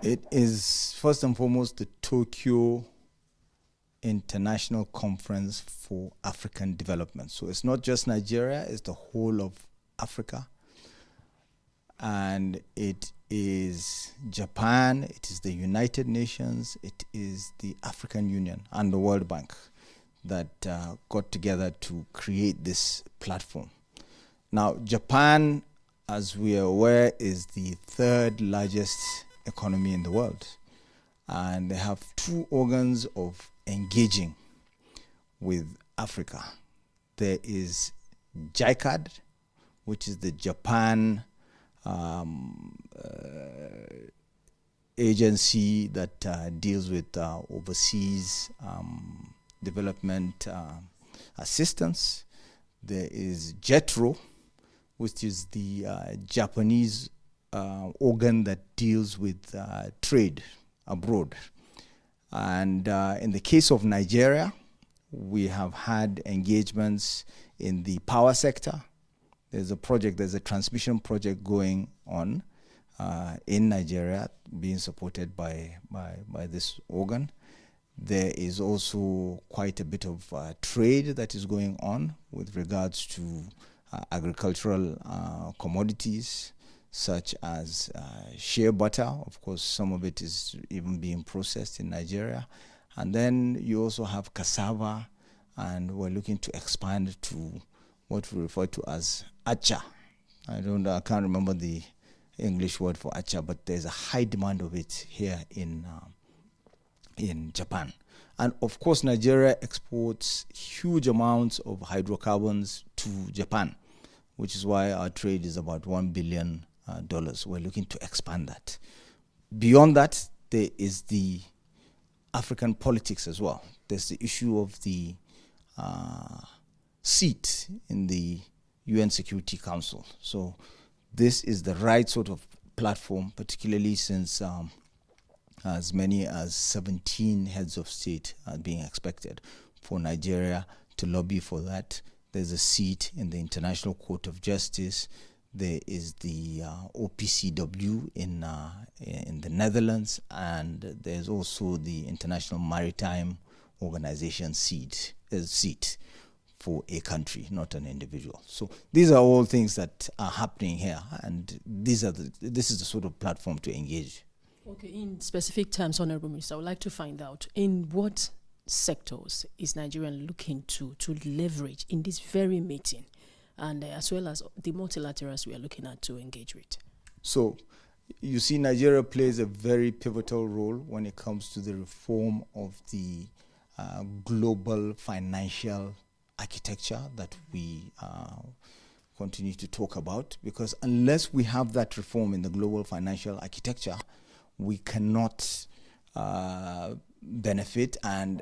It is first and foremost the Tokyo International Conference for African Development. So it's not just Nigeria, it's the whole of Africa. And it is Japan, it is the United Nations, it is the African Union and the World Bank that got together to create this platform. Now, Japan, as we are aware, is the third largest economy in the world. And they have two organs of engaging with Africa. There is TICAD, which is the Japan agency that deals with overseas development assistance. There is JETRO, which is the Japanese organ that deals with trade abroad. And in the case of Nigeria, we have had engagements in the power sector. There's a transmission project going on in Nigeria being supported by this organ. There is also quite a bit of trade that is going on with regards to agricultural commodities, such as shea butter. Of course, some of it is even being processed in Nigeria. And then you also have cassava, and we're looking to expand to what we refer to as acha. I can't remember the English word for acha, but there's a high demand of it here in Japan. And of course, Nigeria exports huge amounts of hydrocarbons to Japan, which is why our trade is about $1 billion. We're looking to expand that. Beyond that, there is the African politics as well. There's the issue of the seat in the UN Security Council. So this is the right sort of platform, particularly since as many as 17 heads of state are being expected for Nigeria to lobby for that. There's a seat in the International Court of Justice. There is the OPCW in the Netherlands, and there's also the International Maritime Organization seat for a country, not an individual. So these are all things that are happening here, and this is the sort of platform to engage. Okay, in specific terms, Honorable Minister, I would like to find out in what sectors is Nigeria looking to leverage in this very meeting, and as well as the multilaterals we are looking at to engage with. So, you see, Nigeria plays a very pivotal role when it comes to the reform of the global financial architecture that we continue to talk about, because unless we have that reform in the global financial architecture, we cannot benefit, and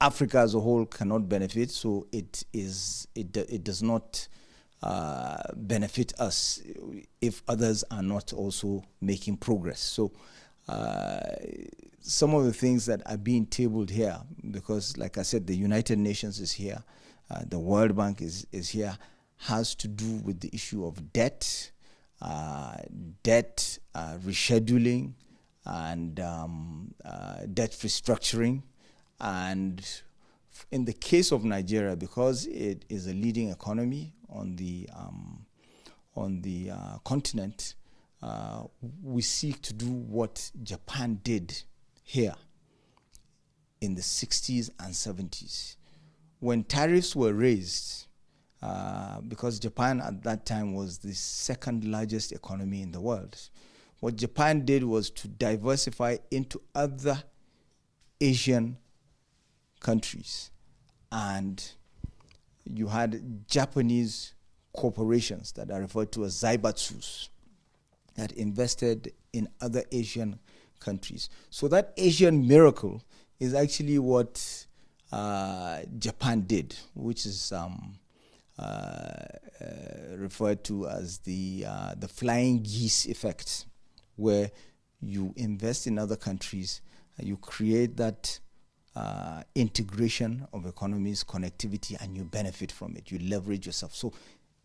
Africa as a whole cannot benefit. So it does not benefit us if others are not also making progress. So some of the things that are being tabled here, because like I said, the United Nations is here, the World Bank is here, has to do with the issue of debt rescheduling, and debt restructuring. And in the case of Nigeria, because it is a leading economy on the continent, we seek to do what Japan did here in the 60s and 70s. When tariffs were raised, because Japan at that time was the second largest economy in the world, what Japan did was to diversify into other Asian countries. And you had Japanese corporations that are referred to as zaibatsus that invested in other Asian countries. So that Asian miracle is actually what Japan did, which is referred to as the flying geese effect, where you invest in other countries, you create that integration of economies, connectivity, and you benefit from it. You leverage yourself. So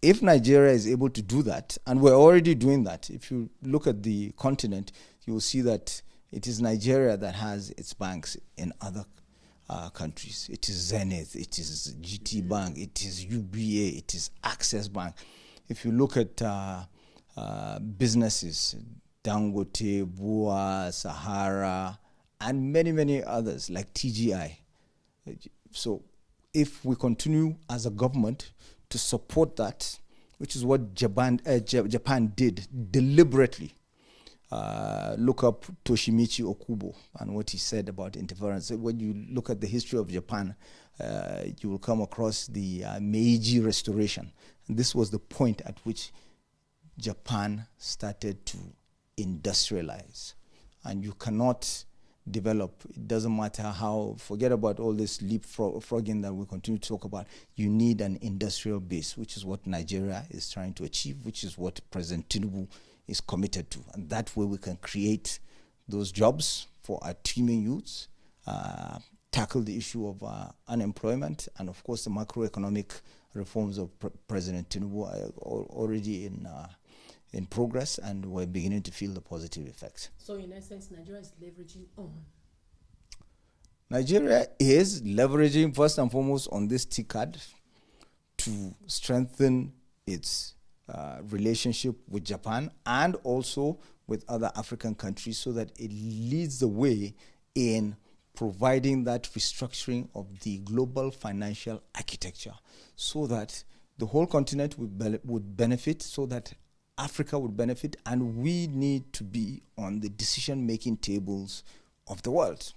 if Nigeria is able to do that, and we're already doing that, if you look at the continent, you will see that It is Nigeria that has its banks in other countries. It is Zenith, it is GT Bank, it is UBA, it is Access Bank. If you look at businesses, Dangote, Bua, Sahara, and many, many others like TGI. So if we continue as a government to support that, which is what Japan did deliberately. Look up Toshimichi Okubo and what he said about interference. When you look at the history of Japan, you will come across the Meiji Restoration. And this was the point at which Japan started to industrialize. And you cannot develop, it doesn't matter how, forget about all this leapfrogging that we continue to talk about. You need an industrial base, which is what Nigeria is trying to achieve, which is what President Tinubu is committed to. And that way we can create those jobs for our teeming youths, tackle the issue of unemployment, and of course the macroeconomic reforms of President Tinubu are already in progress, and we're beginning to feel the positive effects. So in essence, Nigeria is leveraging on? Nigeria is leveraging first and foremost on this TICAD to strengthen its relationship with Japan and also with other African countries, so that it leads the way in providing that restructuring of the global financial architecture, so that the whole continent would benefit, so that Africa would benefit, and we need to be on the decision-making tables of the world,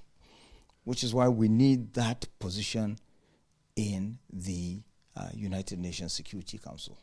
which is why we need that position in the United Nations Security Council.